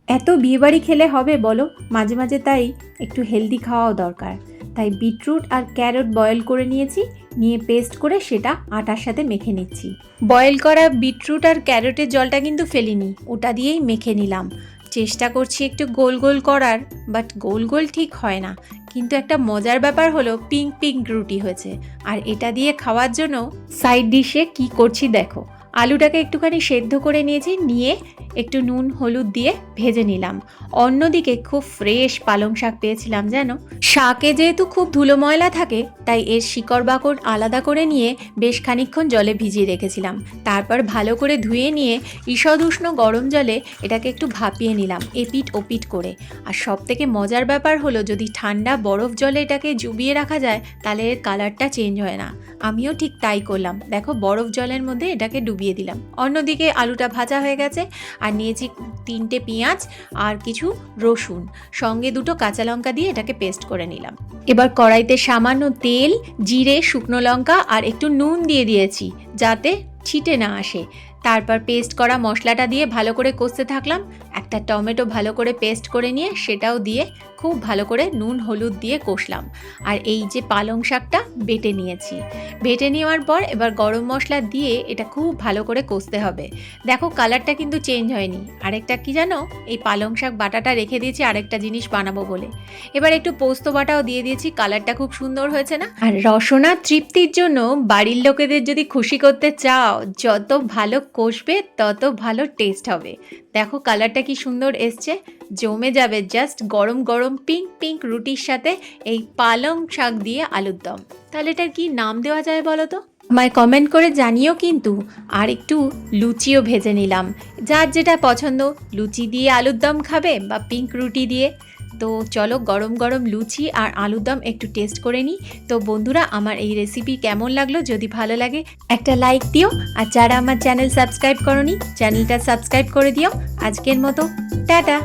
এত বিয়েবাড়ি খেলে হবে বলো? মাঝে মাঝে তাই একটু হেলদি খাওয়াও দরকার। তাই বিটরুট আর ক্যারট বয়েল করে নিয়েছি, নিয়ে পেস্ট করে সেটা আটার সাথে মেখে নিচ্ছি। বয়েল করা বিটরুট আর ক্যারটের জলটা কিন্তু ফেলিনি, ওটা দিয়েই মেখে নিলাম। চেষ্টা করছি একটু গোল গোল করার, বাট গোল গোল ঠিক হয় না। কিন্তু একটা মজার ব্যাপার হলো পিঙ্ক পিঙ্ক রুটি হয়েছে। আর এটা দিয়ে খাওয়ার জন্য সাইড ডিশে কি করছি দেখো। আলুটাকে একটুখানি সেদ্ধ করে নিয়েছি, নিয়ে একটু নুন হলুদ দিয়ে ভেজে নিলাম। অন্যদিকে খুব ফ্রেশ পালং শাক পেয়েছিলাম যেন। শাকে যেহেতু খুব ধুলো ময়লা থাকে, তাই এর শিকড় বাকড় আলাদা করে নিয়ে বেশ খানিকক্ষণ জলে ভিজিয়ে রেখেছিলাম। তারপর ভালো করে ধুয়ে নিয়ে ঈষদ উষ্ণ গরম জলে এটাকে একটু ভাপিয়ে নিলাম এপিট ওপিট করে। আর সব থেকে মজার ব্যাপার হলো, যদি ঠান্ডা বরফ জলে এটাকে ডুবিয়ে রাখা যায় তাহলে এর কালারটা চেঞ্জ হয় না। আমিও ঠিক তাই করলাম, দেখো বরফ জলের মধ্যে এটাকে ডুবিয়ে দিলাম। অন্যদিকে আলুটা ভাজা হয়ে গেছে, আর নিয়েছি 3টে পেঁয়াজ আর কিছু রসুন, সঙ্গে 2টো কাঁচা লঙ্কা দিয়ে এটাকে পেস্ট করে নিলাম। এবার কড়াইতে সামান্য তেল, জিরে, শুকনো লঙ্কা আর একটু নুন দিয়ে দিয়েছি যাতে ছিটে না আসে। তারপর পেস্ট করা মশলাটা দিয়ে ভালো করে কষতে থাকলাম। একটা টমেটো ভালো করে পেস্ট করে নিয়ে সেটাও দিয়ে খুব ভালো করে নুন হলুদ দিয়ে কষলাম। আর এই যে পালং শাকটা বেটে নিয়েছি, বেটে নেওয়ার পর এবার গরম মশলা দিয়ে এটা খুব ভালো করে কষতে হবে। দেখো কালারটা কিন্তু চেঞ্জ হয়নি। আরেকটা কি জানো, এই পালং শাক বাটাটা রেখে দিয়েছি আরেকটা জিনিস বানাবো বলে। এবার একটু পোস্ত বাটাও দিয়ে দিয়েছি, কালারটা খুব সুন্দর হয়েছে না? আর রসনা তৃপ্তির জন্য বাড়ির লোকেদের যদি খুশি করতে চাও, যত ভালো কষবে তত ভালো টেস্ট হবে। দেখো কালারটা কি সুন্দর এসছে, জমে যাবে জাস্ট গরম গরম পিঙ্ক পিঙ্ক রুটির সাথে এই পালং শাক দিয়ে আলুর দম। তাহলে এটার কি নাম দেওয়া যায় বলো তো? আমায় কমেন্ট করে জানিও কিন্তু। আর একটু লুচিও ভেজে নিলাম, যার যেটা পছন্দ, লুচি দিয়ে আলুর দম খাবে বা পিঙ্ক রুটি দিয়ে। তো চলো গরম গরম লুচি আর আলুর দম একটু টেস্ট করে নিই। তো বন্ধুরা, আমার এই রেসিপি কেমন লাগলো? যদি ভালো লাগে একটা লাইক দিও, আর যারা আমার চ্যানেল সাবস্ক্রাইব করোনি চ্যানেলটা সাবস্ক্রাইব করে দিও। আজকের মতো টাটা।